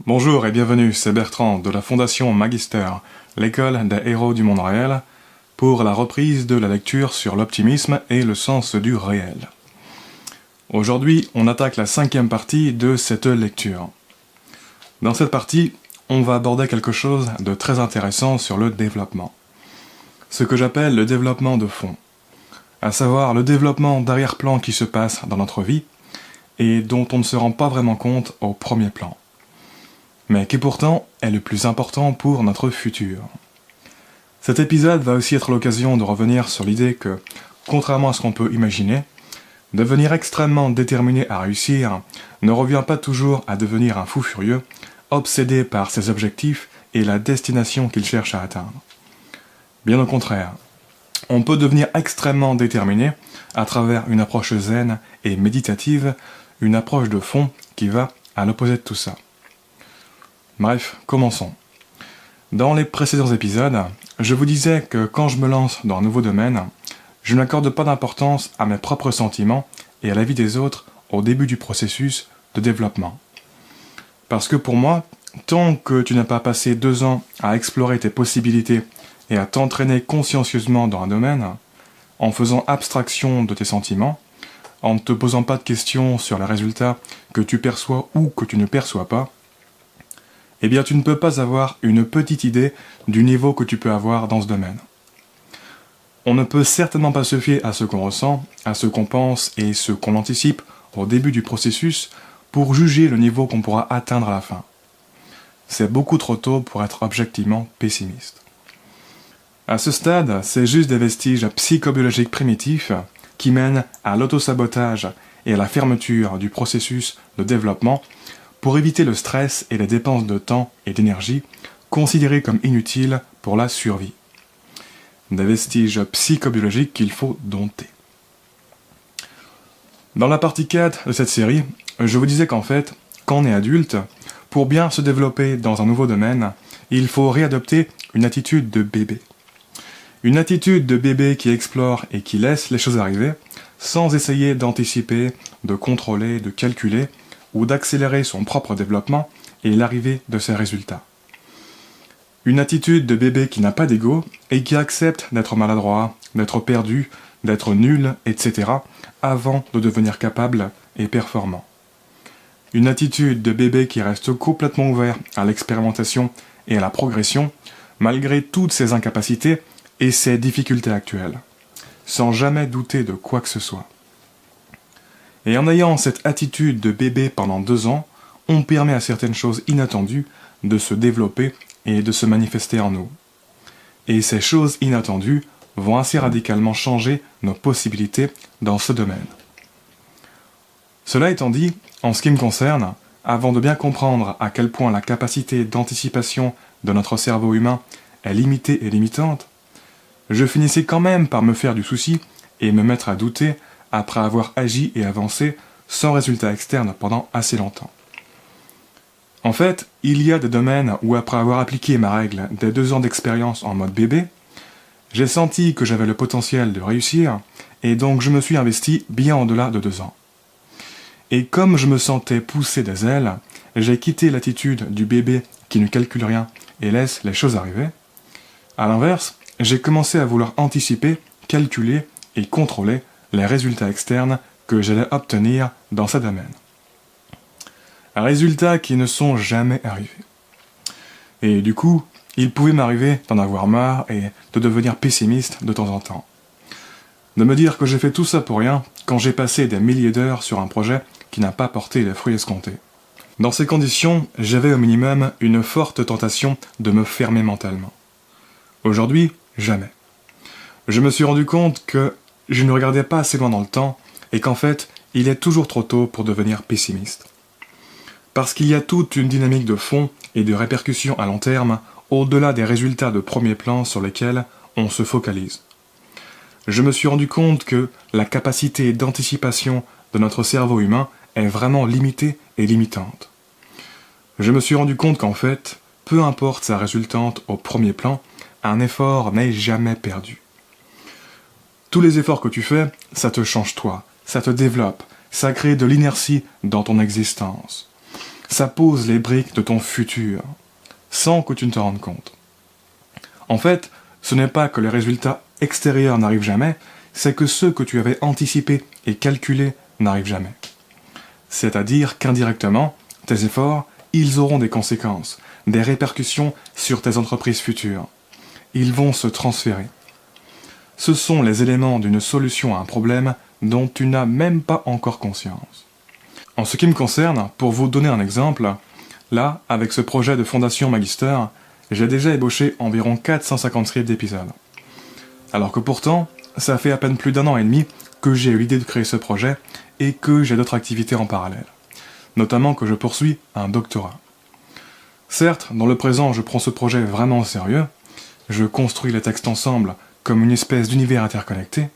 Bonjour et bienvenue, c'est Bertrand de la Fondation Magister, l'école des héros du monde réel, pour la reprise de la lecture sur l'optimisme et le sens du réel. Aujourd'hui, on attaque la 5e partie de cette lecture. Dans cette partie, on va aborder quelque chose de très intéressant sur le développement. Ce que j'appelle le développement de fond, à savoir le développement d'arrière-plan qui se passe dans notre vie et dont on ne se rend pas vraiment compte au premier plan, mais qui pourtant est le plus important pour notre futur. Cet épisode va aussi être l'occasion de revenir sur l'idée que, contrairement à ce qu'on peut imaginer, devenir extrêmement déterminé à réussir ne revient pas toujours à devenir un fou furieux, obsédé par ses objectifs et la destination qu'il cherche à atteindre. Bien au contraire, on peut devenir extrêmement déterminé à travers une approche zen et méditative, une approche de fond qui va à l'opposé de tout ça. Bref, commençons. Dans les précédents épisodes, je vous disais que quand je me lance dans un nouveau domaine, je n'accorde pas d'importance à mes propres sentiments et à la vie des autres au début du processus de développement. Parce que pour moi, tant que tu n'as pas passé 2 ans à explorer tes possibilités et à t'entraîner consciencieusement dans un domaine, en faisant abstraction de tes sentiments, en ne te posant pas de questions sur les résultats que tu perçois ou que tu ne perçois pas, eh bien tu ne peux pas avoir une petite idée du niveau que tu peux avoir dans ce domaine. On ne peut certainement pas se fier à ce qu'on ressent, à ce qu'on pense et ce qu'on anticipe au début du processus pour juger le niveau qu'on pourra atteindre à la fin. C'est beaucoup trop tôt pour être objectivement pessimiste. À ce stade, c'est juste des vestiges psychobiologiques primitifs qui mènent à l'autosabotage et à la fermeture du processus de développement pour éviter le stress et les dépenses de temps et d'énergie considérées comme inutiles pour la survie. Des vestiges psychobiologiques qu'il faut dompter. Dans la partie 4 de cette série, je vous disais qu'en fait, quand on est adulte, pour bien se développer dans un nouveau domaine, il faut réadopter une attitude de bébé. Une attitude de bébé qui explore et qui laisse les choses arriver, sans essayer d'anticiper, de contrôler, de calculer, ou d'accélérer son propre développement et l'arrivée de ses résultats. Une attitude de bébé qui n'a pas d'ego et qui accepte d'être maladroit, d'être perdu, d'être nul, etc. avant de devenir capable et performant. Une attitude de bébé qui reste complètement ouvert à l'expérimentation et à la progression, malgré toutes ses incapacités et ses difficultés actuelles, sans jamais douter de quoi que ce soit. Et en ayant cette attitude de bébé pendant 2 ans, on permet à certaines choses inattendues de se développer et de se manifester en nous. Et ces choses inattendues vont assez radicalement changer nos possibilités dans ce domaine. Cela étant dit, en ce qui me concerne, avant de bien comprendre à quel point la capacité d'anticipation de notre cerveau humain est limitée et limitante, je finissais quand même par me faire du souci et me mettre à douter après avoir agi et avancé sans résultat externe pendant assez longtemps. En fait, il y a des domaines où après avoir appliqué ma règle des 2 ans d'expérience en mode bébé, j'ai senti que j'avais le potentiel de réussir et donc je me suis investi bien au-delà de 2 ans. Et comme je me sentais pousser des ailes, j'ai quitté l'attitude du bébé qui ne calcule rien et laisse les choses arriver. À l'inverse, j'ai commencé à vouloir anticiper, calculer et contrôler les résultats externes que j'allais obtenir dans ce domaine. Résultats qui ne sont jamais arrivés. Et du coup, il pouvait m'arriver d'en avoir marre et de devenir pessimiste de temps en temps. De me dire que j'ai fait tout ça pour rien quand j'ai passé des milliers d'heures sur un projet qui n'a pas porté les fruits escomptés. Dans ces conditions, j'avais au minimum une forte tentation de me fermer mentalement. Aujourd'hui, jamais. Je me suis rendu compte que je ne regardais pas assez loin dans le temps et qu'en fait, il est toujours trop tôt pour devenir pessimiste. Parce qu'il y a toute une dynamique de fond et de répercussions à long terme au-delà des résultats de premier plan sur lesquels on se focalise. Je me suis rendu compte que la capacité d'anticipation de notre cerveau humain est vraiment limitée et limitante. Je me suis rendu compte qu'en fait, peu importe sa résultante au premier plan, un effort n'est jamais perdu. Tous les efforts que tu fais, ça te change toi, ça te développe, ça crée de l'inertie dans ton existence. ça pose les briques de ton futur, sans que tu ne te rendes compte. En fait, ce n'est pas que les résultats extérieurs n'arrivent jamais, c'est que ceux que tu avais anticipés et calculés n'arrivent jamais. C'est-à-dire qu'indirectement, tes efforts, ils auront des conséquences, des répercussions sur tes entreprises futures. Ils vont se transférer. Ce sont les éléments d'une solution à un problème dont tu n'as même pas encore conscience. En ce qui me concerne, pour vous donner un exemple, là, avec ce projet de Fondation Magister, j'ai déjà ébauché environ 450 scripts d'épisodes. Alors que pourtant, ça fait à peine plus d'1 an et demi que j'ai eu l'idée de créer ce projet et que j'ai d'autres activités en parallèle. Notamment que je poursuis un doctorat. Certes, dans le présent, je prends ce projet vraiment au sérieux. Je construis les textes ensemble comme une espèce d'univers interconnecté.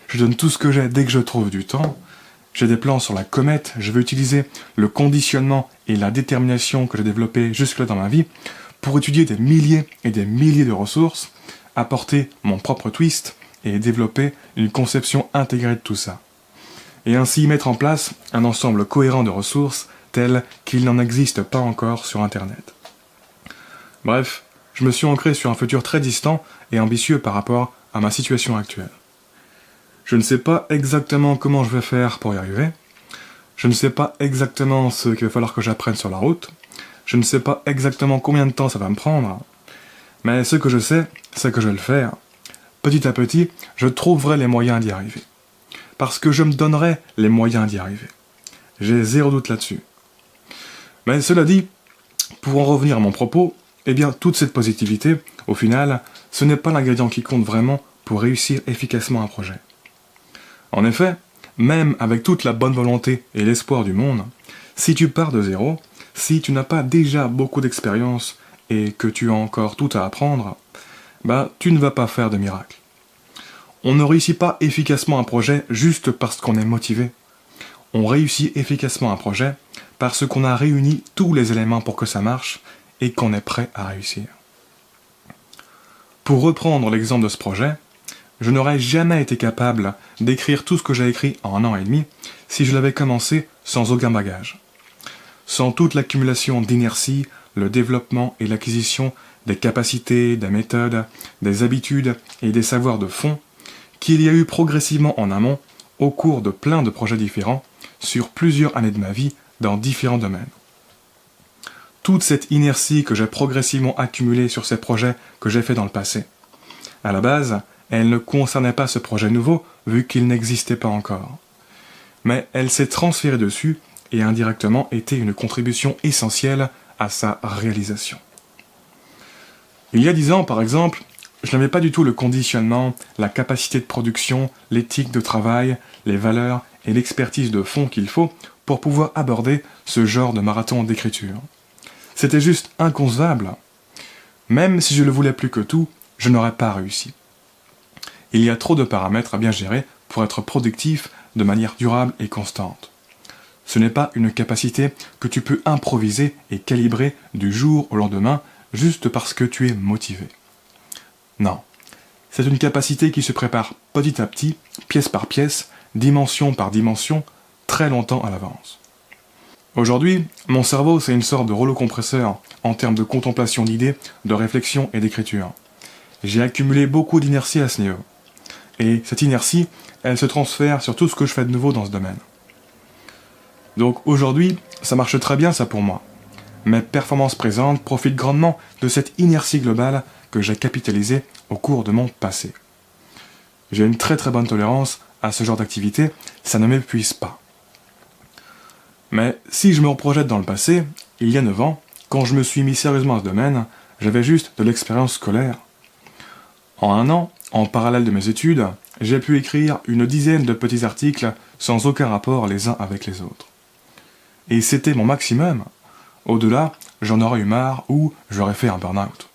Je donne tout ce que j'ai dès que je trouve du temps. J'ai des plans sur la comète, je veux utiliser le conditionnement et la détermination que j'ai développé jusque-là dans ma vie pour étudier des milliers et des milliers de ressources, apporter mon propre twist et développer une conception intégrée de tout ça. Et ainsi mettre en place un ensemble cohérent de ressources tel qu'il n'en existe pas encore sur Internet. Bref, je me suis ancré sur un futur très distant et ambitieux par rapport à ma situation actuelle. Je ne sais pas exactement comment je vais faire pour y arriver. Je ne sais pas exactement ce qu'il va falloir que j'apprenne sur la route. Je ne sais pas exactement combien de temps ça va me prendre. Mais ce que je sais, c'est que je vais le faire. Petit à petit, je trouverai les moyens d'y arriver. Parce que je me donnerai les moyens d'y arriver. J'ai zéro doute là-dessus. Mais cela dit, pour en revenir à mon propos, eh bien toute cette positivité, au final, ce n'est pas l'ingrédient qui compte vraiment pour réussir efficacement un projet. En effet, même avec toute la bonne volonté et l'espoir du monde, si tu pars de zéro, si tu n'as pas déjà beaucoup d'expérience et que tu as encore tout à apprendre, tu ne vas pas faire de miracle. On ne réussit pas efficacement un projet juste parce qu'on est motivé. On réussit efficacement un projet parce qu'on a réuni tous les éléments pour que ça marche et qu'on est prêt à réussir. Pour reprendre l'exemple de ce projet, je n'aurais jamais été capable d'écrire tout ce que j'ai écrit en 1 an et demi si je l'avais commencé sans aucun bagage. Sans toute l'accumulation d'inertie, le développement et l'acquisition des capacités, des méthodes, des habitudes et des savoirs de fond qu'il y a eu progressivement en amont au cours de plein de projets différents sur plusieurs années de ma vie dans différents domaines. Toute cette inertie que j'ai progressivement accumulée sur ces projets que j'ai faits dans le passé. À la base, elle ne concernait pas ce projet nouveau, vu qu'il n'existait pas encore. Mais elle s'est transférée dessus et indirectement était une contribution essentielle à sa réalisation. Il y a 10 ans, par exemple, je n'avais pas du tout le conditionnement, la capacité de production, l'éthique de travail, les valeurs et l'expertise de fond qu'il faut pour pouvoir aborder ce genre de marathon d'écriture. C'était juste inconcevable. Même si je le voulais plus que tout, je n'aurais pas réussi. Il y a trop de paramètres à bien gérer pour être productif de manière durable et constante. Ce n'est pas une capacité que tu peux improviser et calibrer du jour au lendemain juste parce que tu es motivé. Non, c'est une capacité qui se prépare petit à petit, pièce par pièce, dimension par dimension, très longtemps à l'avance. Aujourd'hui, mon cerveau c'est une sorte de rouleau compresseur en termes de contemplation d'idées, de réflexion et d'écriture. J'ai accumulé beaucoup d'inertie à ce niveau. Et cette inertie, elle se transfère sur tout ce que je fais de nouveau dans ce domaine. Donc aujourd'hui, ça marche très bien ça pour moi. Mes performances présentes profitent grandement de cette inertie globale que j'ai capitalisée au cours de mon passé. J'ai une très très bonne tolérance à ce genre d'activité, ça ne m'épuise pas. Mais si je me reprojette dans le passé, il y a 9 ans, quand je me suis mis sérieusement à ce domaine, j'avais juste de l'expérience scolaire. En 1 an, en parallèle de mes études, j'ai pu écrire une dizaine de petits articles sans aucun rapport les uns avec les autres. Et c'était mon maximum. Au-delà, j'en aurais eu marre ou j'aurais fait un burn-out.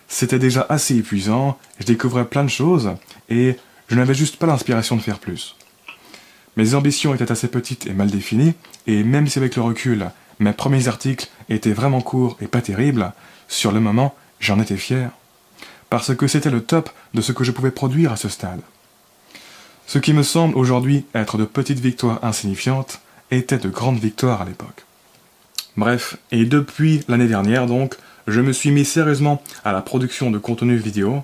C'était déjà assez épuisant, je découvrais plein de choses et je n'avais juste pas l'inspiration de faire plus. Mes ambitions étaient assez petites et mal définies, et même si avec le recul, mes premiers articles étaient vraiment courts et pas terribles, sur le moment, j'en étais fier. Parce que c'était le top de ce que je pouvais produire à ce stade. Ce qui me semble aujourd'hui être de petites victoires insignifiantes, étaient de grandes victoires à l'époque. Bref, et depuis l'année dernière donc, je me suis mis sérieusement à la production de contenu vidéo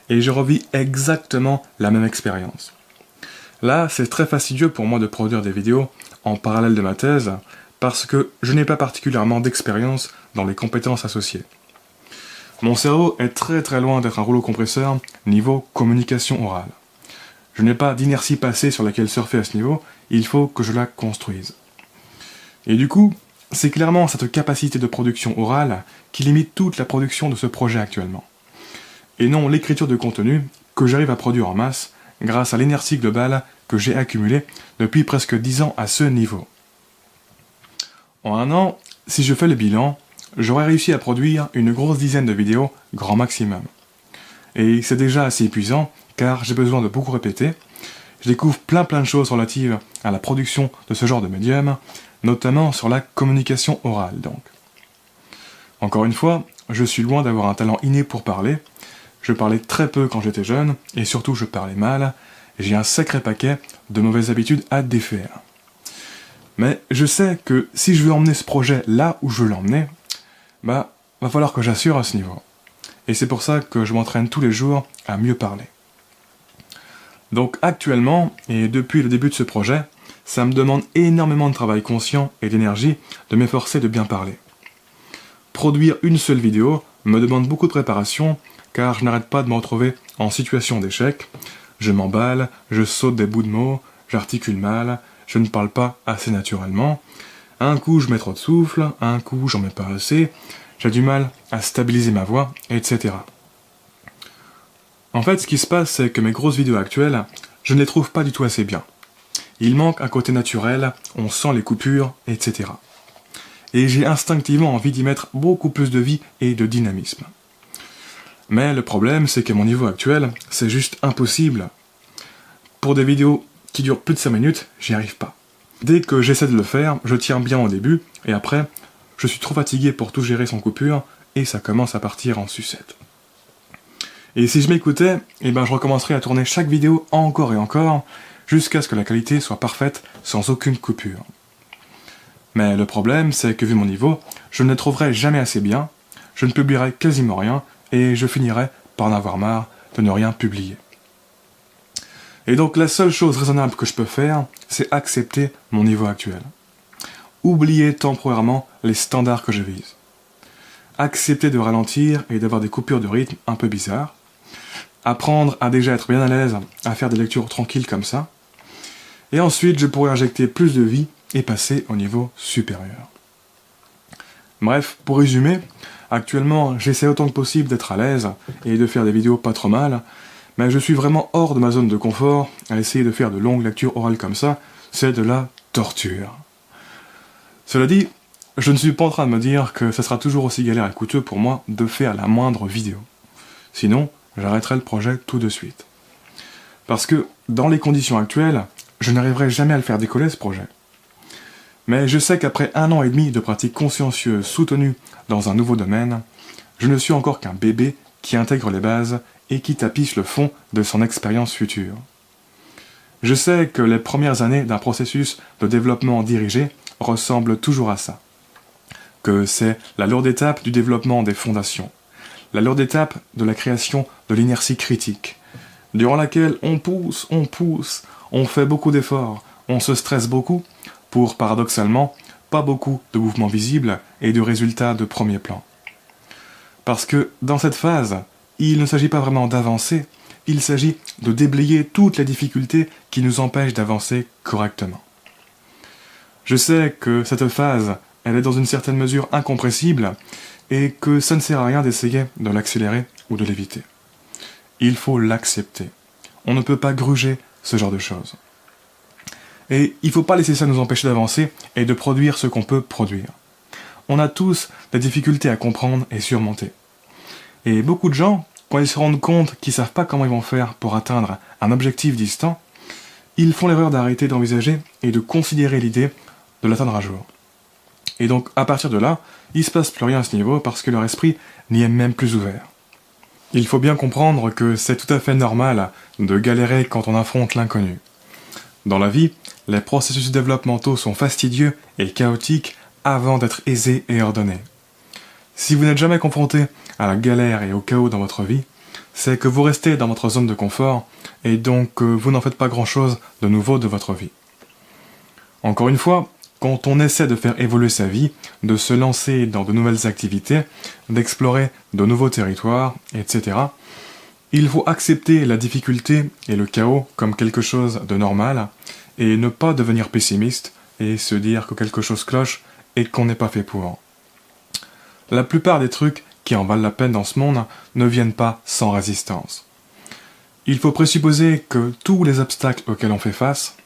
et je revis exactement la même expérience. Là, c'est très fastidieux pour moi de produire des vidéos en parallèle de ma thèse parce que je n'ai pas particulièrement d'expérience dans les compétences associées. Mon cerveau est très très loin d'être un rouleau compresseur niveau communication orale. Je n'ai pas d'inertie passée sur laquelle surfer à ce niveau, il faut que je la construise. Et du coup, c'est clairement cette capacité de production orale qui limite toute la production de ce projet actuellement. Et non l'écriture de contenu que j'arrive à produire en masse grâce à l'inertie globale que j'ai accumulée depuis presque 10 ans à ce niveau. En un an, si je fais le bilan, j'aurais réussi à produire une grosse dizaine de vidéos grand maximum. Et c'est déjà assez épuisant car j'ai besoin de beaucoup répéter. Je découvre plein de choses relatives à la production de ce genre de médium, notamment sur la communication orale donc. Encore une fois, je suis loin d'avoir un talent inné pour parler. Je parlais très peu quand j'étais jeune, et surtout je parlais mal. J'ai un sacré paquet de mauvaises habitudes à défaire. Mais je sais que si je veux emmener ce projet là où je veux l'emmener, va falloir que j'assure à ce niveau. Et c'est pour ça que je m'entraîne tous les jours à mieux parler. Donc actuellement, et depuis le début de ce projet, ça me demande énormément de travail conscient et d'énergie de m'efforcer de bien parler. Produire une seule vidéo me demande beaucoup de préparation, car je n'arrête pas de me retrouver en situation d'échec. Je m'emballe, je saute des bouts de mots, j'articule mal, je ne parle pas assez naturellement. Un coup je mets trop de souffle, un coup j'en mets pas assez, j'ai du mal à stabiliser ma voix, etc. En fait, ce qui se passe, c'est que mes grosses vidéos actuelles, je ne les trouve pas du tout assez bien. Il manque un côté naturel, on sent les coupures, etc. Et j'ai instinctivement envie d'y mettre beaucoup plus de vie et de dynamisme. Mais le problème, c'est que mon niveau actuel, c'est juste impossible. Pour des vidéos qui durent plus de 5 minutes, j'y arrive pas. Dès que j'essaie de le faire, je tiens bien au début, et après, je suis trop fatigué pour tout gérer sans coupure, et ça commence à partir en sucette. Et si je m'écoutais, je recommencerais à tourner chaque vidéo encore et encore, jusqu'à ce que la qualité soit parfaite, sans aucune coupure. Mais le problème, c'est que vu mon niveau, je ne les trouverai jamais assez bien, je ne publierai quasiment rien, et je finirai par en avoir marre de ne rien publier. Et donc la seule chose raisonnable que je peux faire, c'est accepter mon niveau actuel. Oublier temporairement les standards que je vise. Accepter de ralentir et d'avoir des coupures de rythme un peu bizarres. Apprendre à déjà être bien à l'aise à faire des lectures tranquilles comme ça. Et ensuite, je pourrais injecter plus de vie et passer au niveau supérieur. Bref, pour résumer, actuellement, j'essaie autant que possible d'être à l'aise et de faire des vidéos pas trop mal, mais je suis vraiment hors de ma zone de confort à essayer de faire de longues lectures orales comme ça, c'est de la torture. Cela dit, je ne suis pas en train de me dire que ça sera toujours aussi galère et coûteux pour moi de faire la moindre vidéo. Sinon, j'arrêterai le projet tout de suite. Parce que, dans les conditions actuelles, je n'arriverai jamais à le faire décoller ce projet. Mais je sais qu'après 1 an et demi de pratique consciencieuse soutenue dans un nouveau domaine, je ne suis encore qu'un bébé qui intègre les bases et qui tapisse le fond de son expérience future. Je sais que les premières années d'un processus de développement dirigé ressemblent toujours à ça. Que c'est la lourde étape du développement des fondations, la lourde étape de la création de l'inertie critique, durant laquelle on pousse, on fait beaucoup d'efforts, on se stresse beaucoup, pour, paradoxalement, pas beaucoup de mouvements visibles et de résultats de premier plan. Parce que, dans cette phase, il ne s'agit pas vraiment d'avancer, il s'agit de déblayer toutes les difficultés qui nous empêchent d'avancer correctement. Je sais que cette phase, elle est dans une certaine mesure incompressible, et que ça ne sert à rien d'essayer de l'accélérer ou de l'éviter. Il faut l'accepter. On ne peut pas gruger ce genre de choses. Et il ne faut pas laisser ça nous empêcher d'avancer et de produire ce qu'on peut produire. On a tous des difficultés à comprendre et surmonter. Et beaucoup de gens, quand ils se rendent compte qu'ils ne savent pas comment ils vont faire pour atteindre un objectif distant, ils font l'erreur d'arrêter d'envisager et de considérer l'idée de l'atteindre un jour. Et donc, à partir de là, il ne se passe plus rien à ce niveau parce que leur esprit n'y est même plus ouvert. Il faut bien comprendre que c'est tout à fait normal de galérer quand on affronte l'inconnu. Dans la vie, les processus développementaux sont fastidieux et chaotiques avant d'être aisé et ordonné. Si vous n'êtes jamais confronté à la galère et au chaos dans votre vie, c'est que vous restez dans votre zone de confort et donc vous n'en faites pas grand-chose de nouveau de votre vie. Encore une fois, quand on essaie de faire évoluer sa vie, de se lancer dans de nouvelles activités, d'explorer de nouveaux territoires, etc., il faut accepter la difficulté et le chaos comme quelque chose de normal et ne pas devenir pessimiste et se dire que quelque chose cloche et qu'on n'est pas fait pour. La plupart des trucs qui en valent la peine dans ce monde ne viennent pas sans résistance. Il faut présupposer que tous les obstacles auxquels on fait face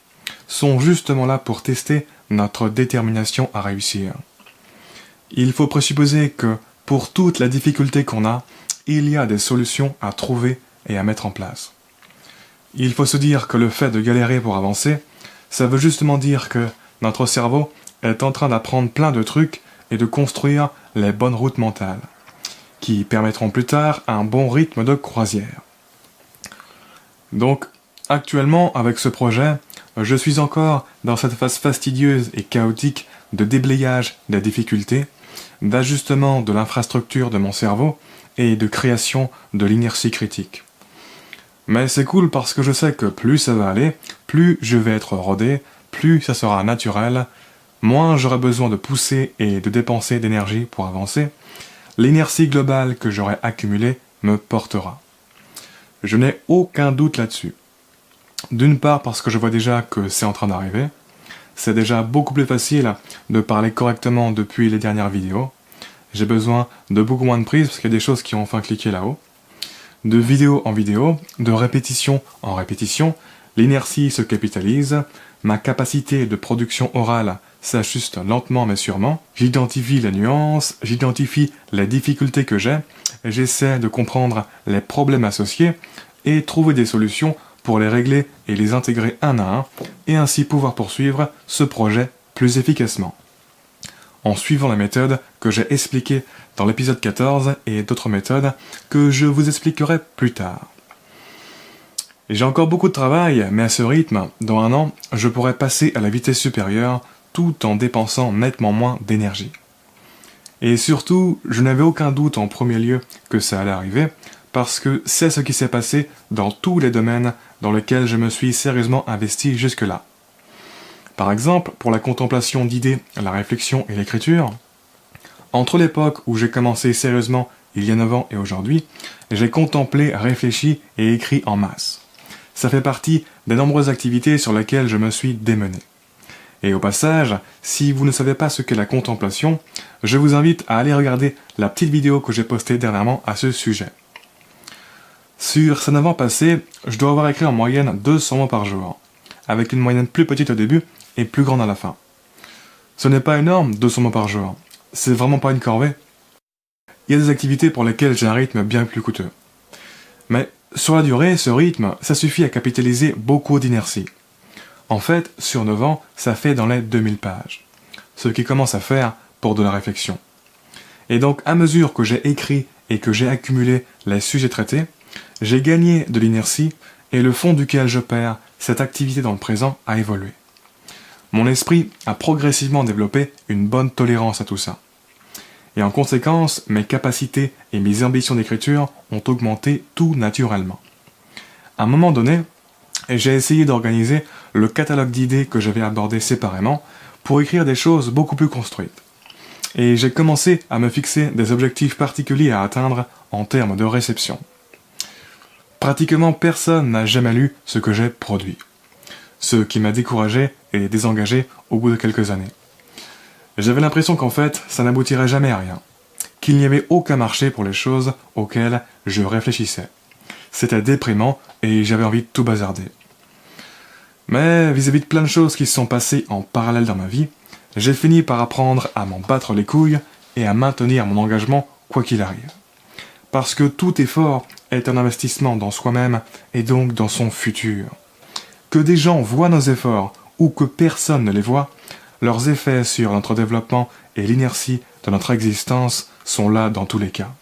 sont justement là pour tester notre détermination à réussir. Il faut présupposer que pour toute la difficulté qu'on a, il y a des solutions à trouver et à mettre en place. Il faut se dire que le fait de galérer pour avancer, ça veut justement dire que notre cerveau est en train d'apprendre plein de trucs et de construire les bonnes routes mentales, qui permettront plus tard un bon rythme de croisière. Donc, actuellement, avec ce projet, je suis encore dans cette phase fastidieuse et chaotique de déblayage des difficultés, d'ajustement de l'infrastructure de mon cerveau et de création de l'inertie critique. Mais c'est cool parce que je sais que plus ça va aller, plus je vais être rodé, plus ça sera naturel, moins j'aurai besoin de pousser et de dépenser d'énergie pour avancer, l'inertie globale que j'aurai accumulée me portera. Je n'ai aucun doute là-dessus. D'une part parce que je vois déjà que c'est en train d'arriver, c'est déjà beaucoup plus facile de parler correctement depuis les dernières vidéos, j'ai besoin de beaucoup moins de prises parce qu'il y a des choses qui ont enfin cliqué là-haut, de vidéo en vidéo, de répétition en répétition, l'inertie se capitalise, ma capacité de production orale s'ajuste lentement mais sûrement, j'identifie les nuances, j'identifie les difficultés que j'ai, j'essaie de comprendre les problèmes associés et trouver des solutions pour les régler et les intégrer un à un, et ainsi pouvoir poursuivre ce projet plus efficacement. En suivant la méthode que j'ai expliquée dans l'épisode 14 et d'autres méthodes que je vous expliquerai plus tard. J'ai encore beaucoup de travail, mais à ce rythme, dans 1 an, je pourrai passer à la vitesse supérieure tout en dépensant nettement moins d'énergie. Et surtout, je n'avais aucun doute en premier lieu que ça allait arriver, parce que c'est ce qui s'est passé dans tous les domaines dans lesquels je me suis sérieusement investi jusque-là. Par exemple, pour la contemplation d'idées, la réflexion et l'écriture, entre l'époque où j'ai commencé sérieusement il y a 9 ans et aujourd'hui, j'ai contemplé, réfléchi et écrit en masse. Ça fait partie des nombreuses activités sur lesquelles je me suis démené. Et au passage, si vous ne savez pas ce qu'est la contemplation, je vous invite à aller regarder la petite vidéo que j'ai postée dernièrement à ce sujet. Sur ces 9 ans passés, je dois avoir écrit en moyenne 200 mots par jour, avec une moyenne plus petite au début et plus grande à la fin. Ce n'est pas énorme, 200 mots par jour. C'est vraiment pas une corvée. Il y a des activités pour lesquelles j'ai un rythme bien plus coûteux. Mais sur la durée, ce rythme, ça suffit à capitaliser beaucoup d'inertie. En fait, sur 9 ans, ça fait dans les 2000 pages. Ce qui commence à faire pour de la réflexion. Et donc, à mesure que j'ai écrit et que j'ai accumulé les sujets traités, j'ai gagné de l'inertie et le fond duquel je perds cette activité dans le présent a évolué. Mon esprit a progressivement développé une bonne tolérance à tout ça. Et en conséquence, mes capacités et mes ambitions d'écriture ont augmenté tout naturellement. À un moment donné, j'ai essayé d'organiser le catalogue d'idées que j'avais abordé séparément pour écrire des choses beaucoup plus construites. Et j'ai commencé à me fixer des objectifs particuliers à atteindre en termes de réception. Pratiquement personne n'a jamais lu ce que j'ai produit. Ce qui m'a découragé et désengagé au bout de quelques années. J'avais l'impression qu'en fait, ça n'aboutirait jamais à rien. Qu'il n'y avait aucun marché pour les choses auxquelles je réfléchissais. C'était déprimant et j'avais envie de tout bazarder. Mais vis-à-vis de plein de choses qui se sont passées en parallèle dans ma vie, j'ai fini par apprendre à m'en battre les couilles et à maintenir mon engagement quoi qu'il arrive. Parce que tout effort est un investissement dans soi-même et donc dans son futur. Que des gens voient nos efforts ou que personne ne les voit, leurs effets sur notre développement et l'inertie de notre existence sont là dans tous les cas.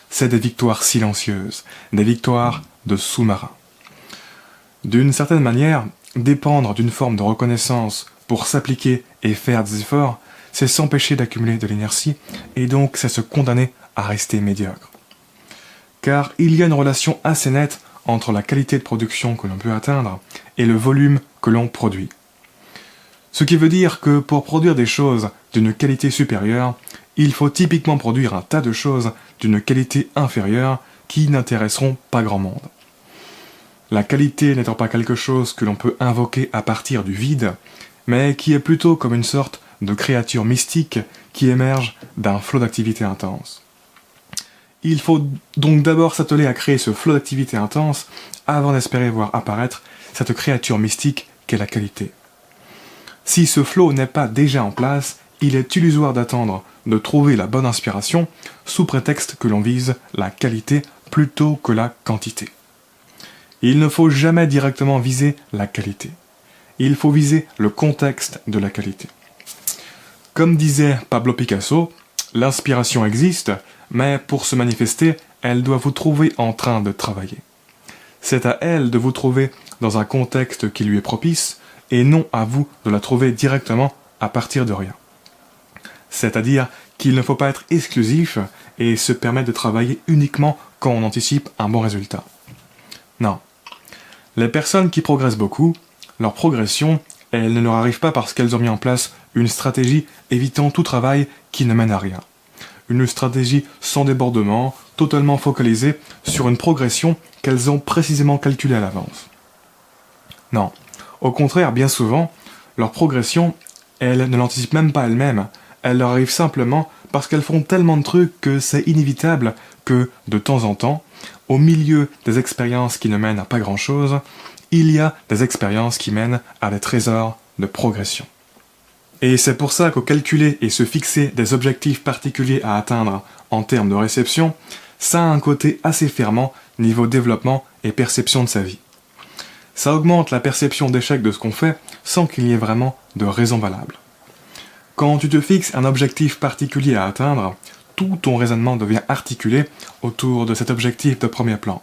C'est des victoires silencieuses, des victoires de sous-marins. D'une certaine manière, dépendre d'une forme de reconnaissance pour s'appliquer et faire des efforts, c'est s'empêcher d'accumuler de l'inertie, et donc c'est se condamner à rester médiocre. Car il y a une relation assez nette entre la qualité de production que l'on peut atteindre et le volume que l'on produit. Ce qui veut dire que pour produire des choses d'une qualité supérieure, il faut typiquement produire un tas de choses d'une qualité inférieure qui n'intéresseront pas grand monde. La qualité n'étant pas quelque chose que l'on peut invoquer à partir du vide, mais qui est plutôt comme une sorte de créature mystique qui émerge d'un flot d'activité intense. Il faut donc d'abord s'atteler à créer ce flot d'activité intense avant d'espérer voir apparaître cette créature mystique qu'est la qualité. Si ce flot n'est pas déjà en place, il est illusoire d'attendre de trouver la bonne inspiration sous prétexte que l'on vise la qualité plutôt que la quantité. Il ne faut jamais directement viser la qualité. Il faut viser le contexte de la qualité. Comme disait Pablo Picasso, l'inspiration existe, mais pour se manifester, elle doit vous trouver en train de travailler. C'est à elle de vous trouver dans un contexte qui lui est propice, et non à vous de la trouver directement à partir de rien. C'est-à-dire qu'il ne faut pas être exclusif et se permettre de travailler uniquement quand on anticipe un bon résultat. Non. Les personnes qui progressent beaucoup, leur progression, elle ne leur arrive pas parce qu'elles ont mis en place une stratégie évitant tout travail qui ne mène à rien. Une stratégie sans débordement, totalement focalisée sur une progression qu'elles ont précisément calculée à l'avance. Non. Au contraire, bien souvent, leur progression, elles ne l'anticipent même pas elles-mêmes. Elle leur arrive simplement parce qu'elles font tellement de trucs que c'est inévitable que, de temps en temps, au milieu des expériences qui ne mènent à pas grand-chose, il y a des expériences qui mènent à des trésors de progression. Et c'est pour ça que calculer et se fixer des objectifs particuliers à atteindre en termes de réception, ça a un côté assez fermant niveau développement et perception de sa vie. Ça augmente la perception d'échec de ce qu'on fait sans qu'il y ait vraiment de raison valable. Quand tu te fixes un objectif particulier à atteindre, tout ton raisonnement devient articulé autour de cet objectif de premier plan.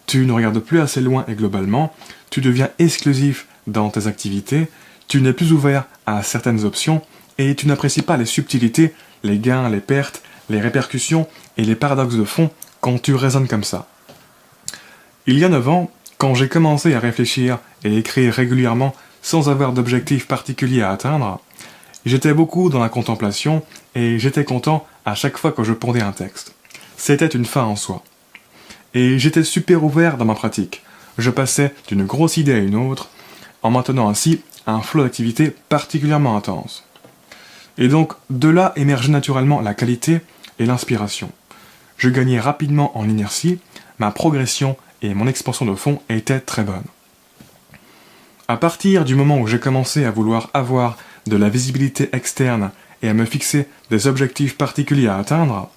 Tu ne regardes plus assez loin et globalement, tu deviens exclusif dans tes activités, tu n'es plus ouvert à certaines options et tu n'apprécies pas les subtilités, les gains, les pertes, les répercussions et les paradoxes de fond quand tu raisonnes comme ça. Il y a 9 ans, quand j'ai commencé à réfléchir et écrire régulièrement sans avoir d'objectif particulier à atteindre, j'étais beaucoup dans la contemplation et j'étais content à chaque fois que je pondais un texte. C'était une fin en soi. Et j'étais super ouvert dans ma pratique. Je passais d'une grosse idée à une autre, en maintenant ainsi un flot d'activité particulièrement intense. Et donc, de là émergeait naturellement la qualité et l'inspiration. Je gagnais rapidement en inertie, ma progression et mon expansion de fond étaient très bonnes. À partir du moment où j'ai commencé à vouloir avoir de la visibilité externe et à me fixer des objectifs particuliers à atteindre,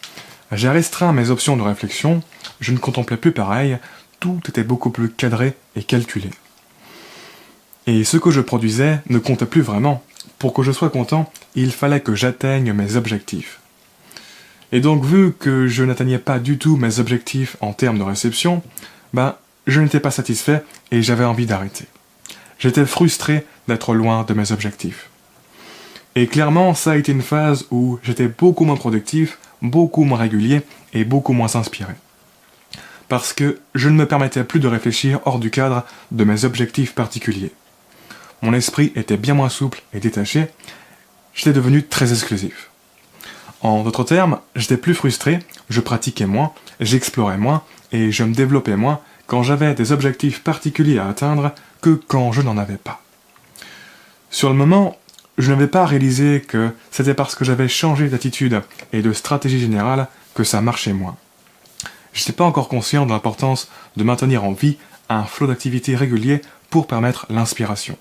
j'ai restreint mes options de réflexion, je ne contemplais plus pareil, tout était beaucoup plus cadré et calculé. Et ce que je produisais ne comptait plus vraiment. Pour que je sois content, il fallait que j'atteigne mes objectifs. Et donc vu que je n'atteignais pas du tout mes objectifs en termes de réception, je n'étais pas satisfait et j'avais envie d'arrêter. J'étais frustré d'être loin de mes objectifs. Et clairement, ça a été une phase où j'étais beaucoup moins productif, beaucoup moins régulier et beaucoup moins inspiré. Parce que je ne me permettais plus de réfléchir hors du cadre de mes objectifs particuliers. Mon esprit était bien moins souple et détaché, j'étais devenu très exclusif. En d'autres termes, j'étais plus frustré, je pratiquais moins, j'explorais moins et je me développais moins quand j'avais des objectifs particuliers à atteindre que quand je n'en avais pas. Sur le moment, je n'avais pas réalisé que c'était parce que j'avais changé d'attitude et de stratégie générale que ça marchait moins. Je n'étais pas encore conscient de l'importance de maintenir en vie un flot d'activité régulier pour permettre l'inspiration.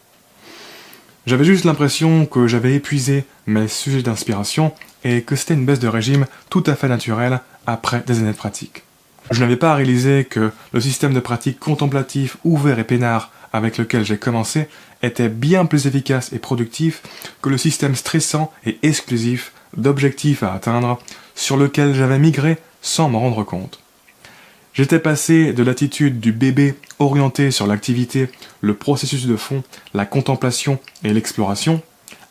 J'avais juste l'impression que j'avais épuisé mes sujets d'inspiration et que c'était une baisse de régime tout à fait naturelle après des années de pratique. Je n'avais pas réalisé que le système de pratique contemplatif ouvert et peinard avec lequel j'ai commencé était bien plus efficace et productif que le système stressant et exclusif d'objectifs à atteindre sur lequel j'avais migré sans m'en rendre compte. J'étais passé de l'attitude du bébé orienté sur l'activité, le processus de fond, la contemplation et l'exploration,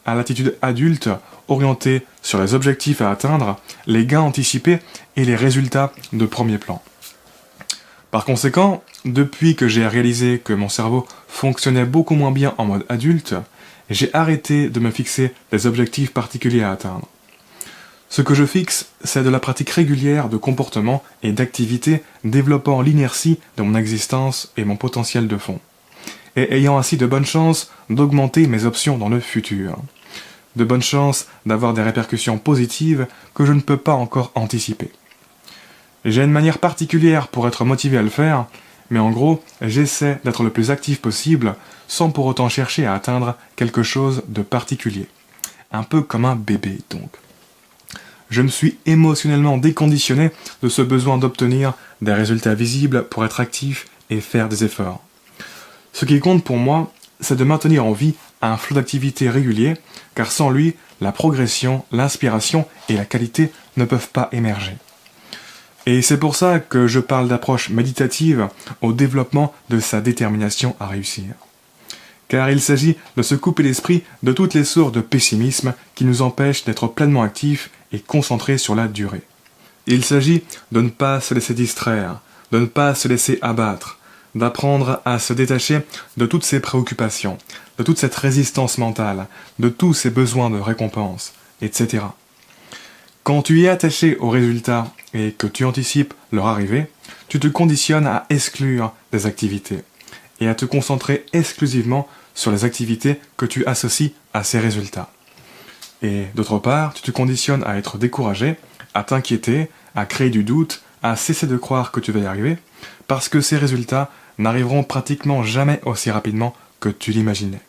à l'attitude adulte orienté sur les objectifs à atteindre, les gains anticipés et les résultats de premier plan. Par conséquent, depuis que j'ai réalisé que mon cerveau fonctionnait beaucoup moins bien en mode adulte, j'ai arrêté de me fixer des objectifs particuliers à atteindre. Ce que je fixe, c'est de la pratique régulière de comportements et d'activités développant l'inertie de mon existence et mon potentiel de fond, et ayant ainsi de bonnes chances d'augmenter mes options dans le futur. De bonnes chances d'avoir des répercussions positives que je ne peux pas encore anticiper. J'ai une manière particulière pour être motivé à le faire, mais en gros, j'essaie d'être le plus actif possible sans pour autant chercher à atteindre quelque chose de particulier. Un peu comme un bébé donc. Je me suis émotionnellement déconditionné de ce besoin d'obtenir des résultats visibles pour être actif et faire des efforts. Ce qui compte pour moi, c'est de maintenir en vie un flot d'activité régulier, car sans lui, la progression, l'inspiration et la qualité ne peuvent pas émerger. Et c'est pour ça que je parle d'approche méditative au développement de sa détermination à réussir. Car il s'agit de se couper l'esprit de toutes les sources de pessimisme qui nous empêchent d'être pleinement actifs et concentrés sur la durée. Il s'agit de ne pas se laisser distraire, de ne pas se laisser abattre, d'apprendre à se détacher de toutes ces préoccupations, de toute cette résistance mentale, de tous ces besoins de récompense, etc. Quand tu es attaché aux résultats et que tu anticipes leur arrivée, tu te conditionnes à exclure des activités et à te concentrer exclusivement sur les activités que tu associes à ces résultats. Et d'autre part, tu te conditionnes à être découragé, à t'inquiéter, à créer du doute, à cesser de croire que tu vas y arriver, parce que ces résultats n'arriveront pratiquement jamais aussi rapidement que tu l'imaginais.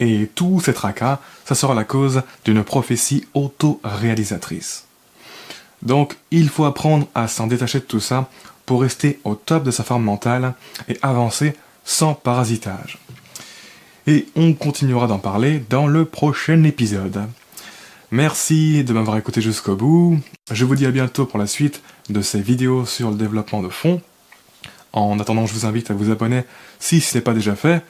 Et tout ces tracas, ça sera la cause d'une prophétie auto-réalisatrice. Donc, il faut apprendre à s'en détacher de tout ça pour rester au top de sa forme mentale et avancer sans parasitage. Et on continuera d'en parler dans le prochain épisode. Merci de m'avoir écouté jusqu'au bout. Je vous dis à bientôt pour la suite de ces vidéos sur le développement de fond. En attendant, je vous invite à vous abonner si ce n'est pas déjà fait.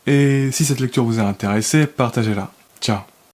Et si cette lecture vous a intéressé, partagez-la. Ciao.